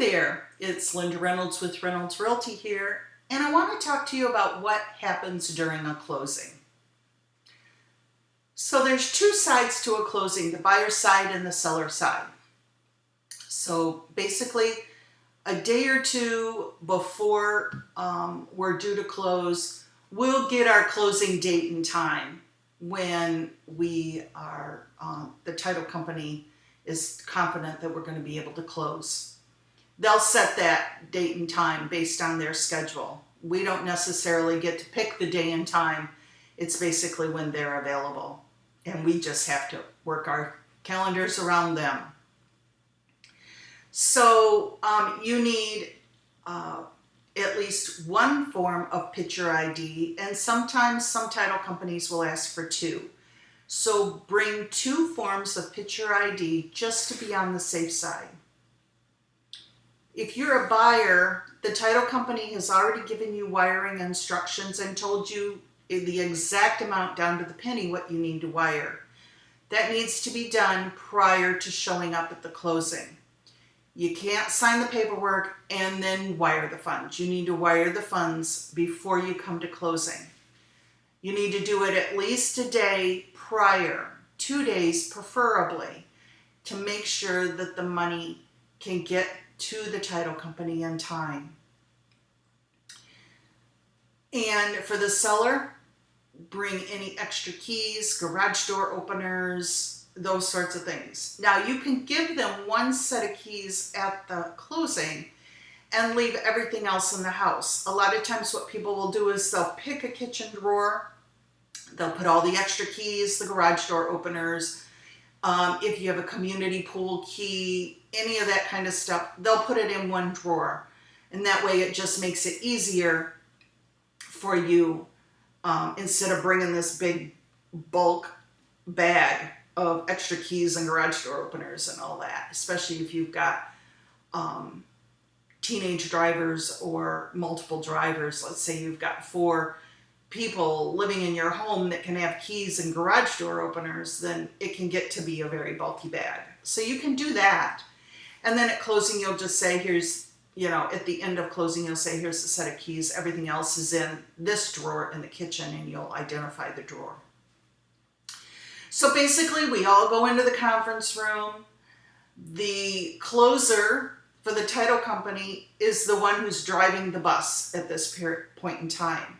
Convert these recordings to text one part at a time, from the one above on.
there, it's Linda Reynolds with Reynolds Realty here, and I want to talk to you about what happens during a closing. So there's two sides to a closing, the buyer side and the seller side. So basically, a day or two before we're due to close, we'll get our closing date and time when we are, the title company is confident that we're going to be able to close. They'll set that date and time based on their schedule. We don't necessarily get to pick the day and time. It's basically when they're available. And we just have to work our calendars around them. So you need at least one form of picture ID, and sometimes some title companies will ask for two. So bring two forms of picture ID just to be on the safe side. If you're a buyer, the title company has already given you wiring instructions and told you the exact amount down to the penny what you need to wire. That needs to be done prior to showing up at the closing. You can't sign the paperwork and then wire the funds. You need to wire the funds before you come to closing. You need to do it at least a day prior, 2 days preferably, to make sure that the money can get to the title company in time. And for the seller, bring any extra keys, garage door openers, those sorts of things. Now you can give them one set of keys at the closing and leave everything else in the house. A lot of times what people will do is they'll pick a kitchen drawer, they'll put all the extra keys, the garage door openers, if you have a community pool key, any of that kind of stuff, they'll put it in one drawer. And that way it just makes it easier for you instead of bringing this big bulk bag of extra keys and garage door openers and all that, especially if you've got teenage drivers or multiple drivers. Let's say you've got 4 people living in your home that can have keys and garage door openers, then it can get to be a very bulky bag. So you can do that. And then at closing, you'll just say, here's, at the end of closing, you'll say, here's the set of keys. Everything else is in this drawer in the kitchen, and you'll identify the drawer. So basically, we all go into the conference room. The closer for the title company is the one who's driving the bus at this point in time.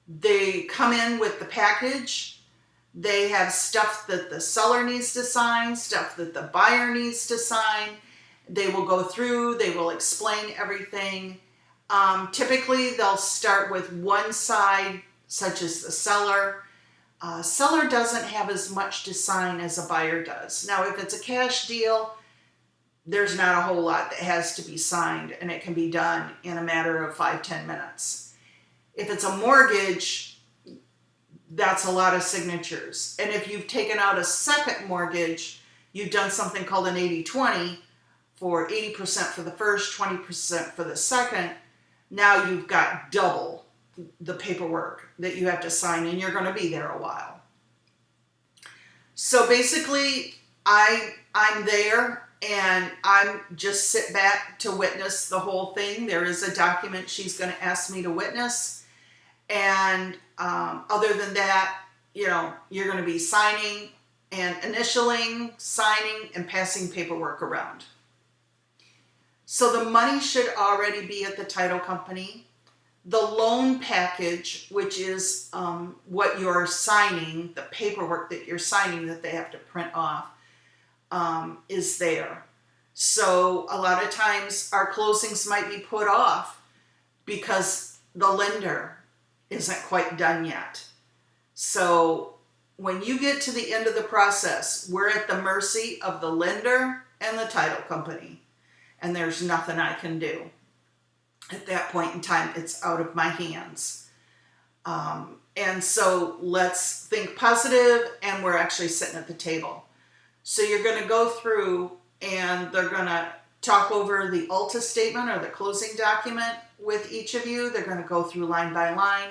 They come in with the package. They have stuff that the seller needs to sign, stuff that the buyer needs to sign. They will go through, they will explain everything. Typically, they'll start with one side, such as the seller. Seller doesn't have as much to sign as a buyer does. Now, if it's a cash deal, there's not a whole lot that has to be signed, and it can be done in a matter of 5-10 minutes. If it's a mortgage, that's a lot of signatures. And if you've taken out a second mortgage, you've done something called an 80-20 for 80% for the first, 20% for the second. Now you've got double the paperwork that you have to sign, and you're going to be there a while. So basically, I'm there, and I'm just sit back to witness the whole thing. There is a document she's going to ask me to witness. And other than that, you're going to be signing and initialing, signing, and passing paperwork around. So the money should already be at the title company. The loan package, which is what you're signing, the paperwork that you're signing that they have to print off, is there. So a lot of times our closings might be put off because the lender isn't quite done yet. So when you get to the end of the process, we're at the mercy of the lender and the title company, and there's nothing I can do. At that point in time, it's out of my hands. And so let's think positive, and we're actually sitting at the table. So you're going to go through, and they're going to talk over the ALTA statement or the closing document with each of you. They're going to go through line by line,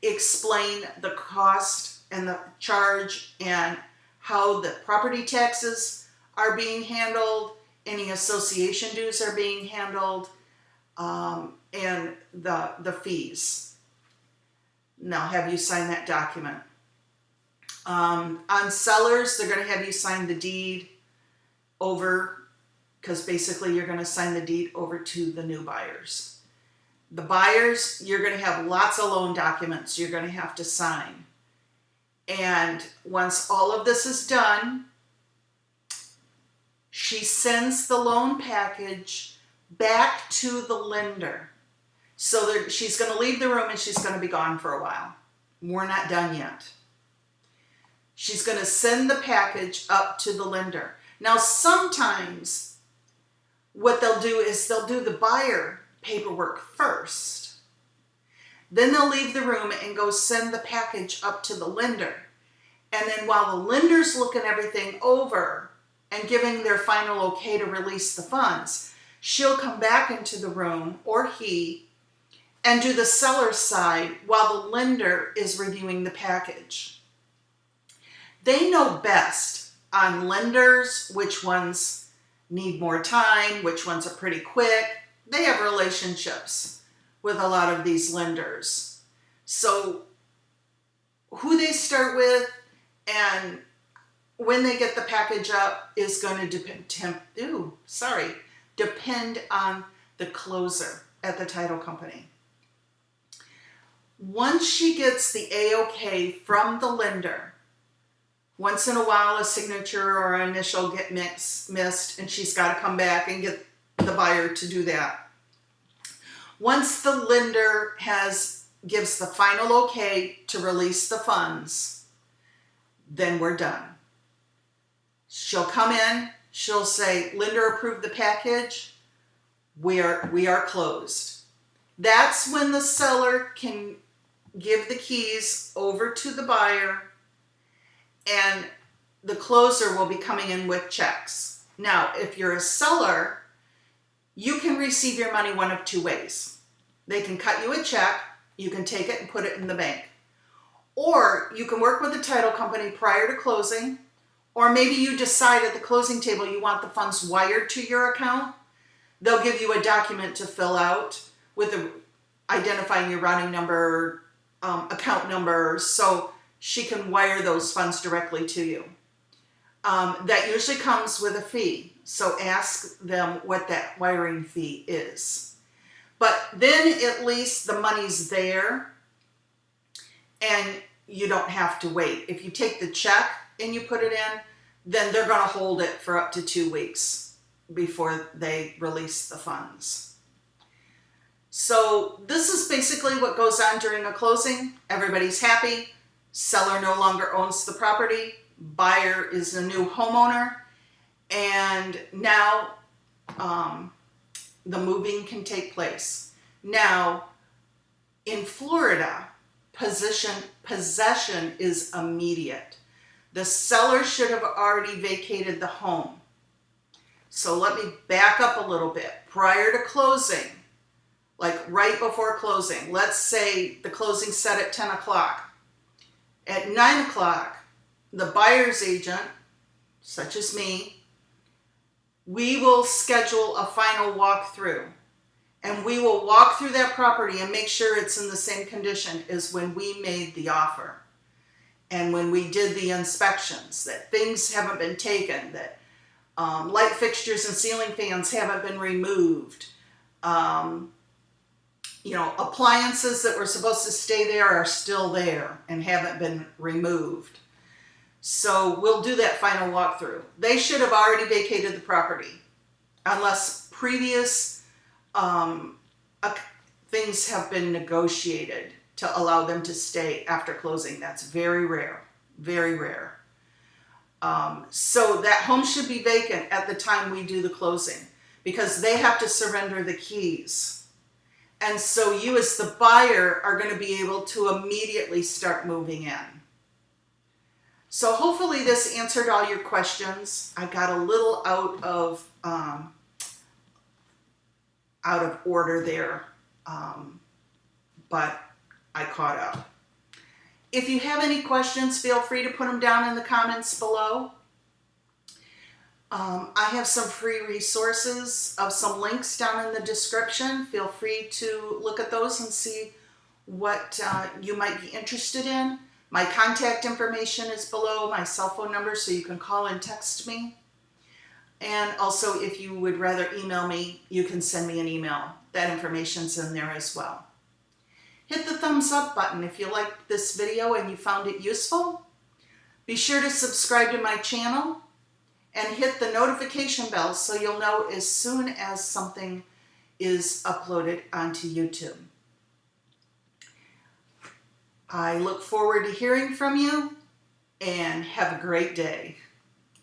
explain the cost and the charge and how the property taxes are being handled Any association dues are being handled, and the fees. Now, have you sign that document. On sellers, they're going to have you sign the deed over, because basically you're going to sign the deed over to the new buyers. The buyers, you're going to have lots of loan documents you're going to have to sign. And once all of this is done, she sends the loan package back to the lender. So she's going to leave the room and she's going to be gone for a while. We're not done yet. She's going to send the package up to the lender. Now, sometimes what they'll do is they'll do the buyer paperwork first. Then they'll leave the room and go send the package up to the lender. And then while the lender's looking everything over and giving their final okay to release the funds, she'll come back into the room, or he, and do the seller's side while the lender is reviewing the package. They know best on lenders which ones need more time, which ones are pretty quick. They have relationships with a lot of these lenders. So who they start with and when they get the package up is going to depend on the closer at the title company. Once she gets the A-OK from the lender, once in a while a signature or an initial get missed, and she's got to come back and get the buyer to do that. Once the lender gives the final okay to release the funds, then we're done. She'll come in, she'll say, lender approved the package, we are closed. That's when the seller can give the keys over to the buyer, and the closer will be coming in with checks. Now, if you're a seller, you can receive your money one of two ways. They can cut you a check, you can take it and put it in the bank. Or you can work with the title company prior to closing, or maybe you decide at the closing table you want the funds wired to your account. They'll give you a document to fill out with identifying your routing number, account number, so she can wire those funds directly to you. That usually comes with a fee, so ask them what that wiring fee is. But then at least the money's there and you don't have to wait. If you take the check and you put it in, then they're going to hold it for up to 2 weeks before they release the funds. So this is basically what goes on during a closing. Everybody's happy. Seller no longer owns the property. Buyer is a new homeowner. And now the moving can take place. Now, in Florida, possession is immediate. The seller should have already vacated the home. So let me back up a little bit. Prior to closing, like right before closing, let's say the closing's set at 10 o'clock. At 9 o'clock, the buyer's agent, such as me, we will schedule a final walkthrough. And we will walk through that property and make sure it's in the same condition as when we made the offer. And when we did the inspections, that things haven't been taken, that light fixtures and ceiling fans haven't been removed. Appliances that were supposed to stay there are still there and haven't been removed. So we'll do that final walkthrough. They should have already vacated the property unless previous things have been negotiated to allow them to stay after closing. That's very rare, very rare. So that home should be vacant at the time we do the closing because they have to surrender the keys. And so you as the buyer are going to be able to immediately start moving in. So hopefully this answered all your questions. I got a little out of order there, but I caught up. If you have any questions, feel free to put them down in the comments below. I have some free resources of some links down in the description. Feel free to look at those and see what you might be interested in. My contact information is below, my cell phone number, so you can call and text me. And also, if you would rather email me, you can send me an email. That information's in there as well. Hit the thumbs up button if you liked this video and you found it useful. Be sure to subscribe to my channel and hit the notification bell so you'll know as soon as something is uploaded onto YouTube. I look forward to hearing from you, and have a great day.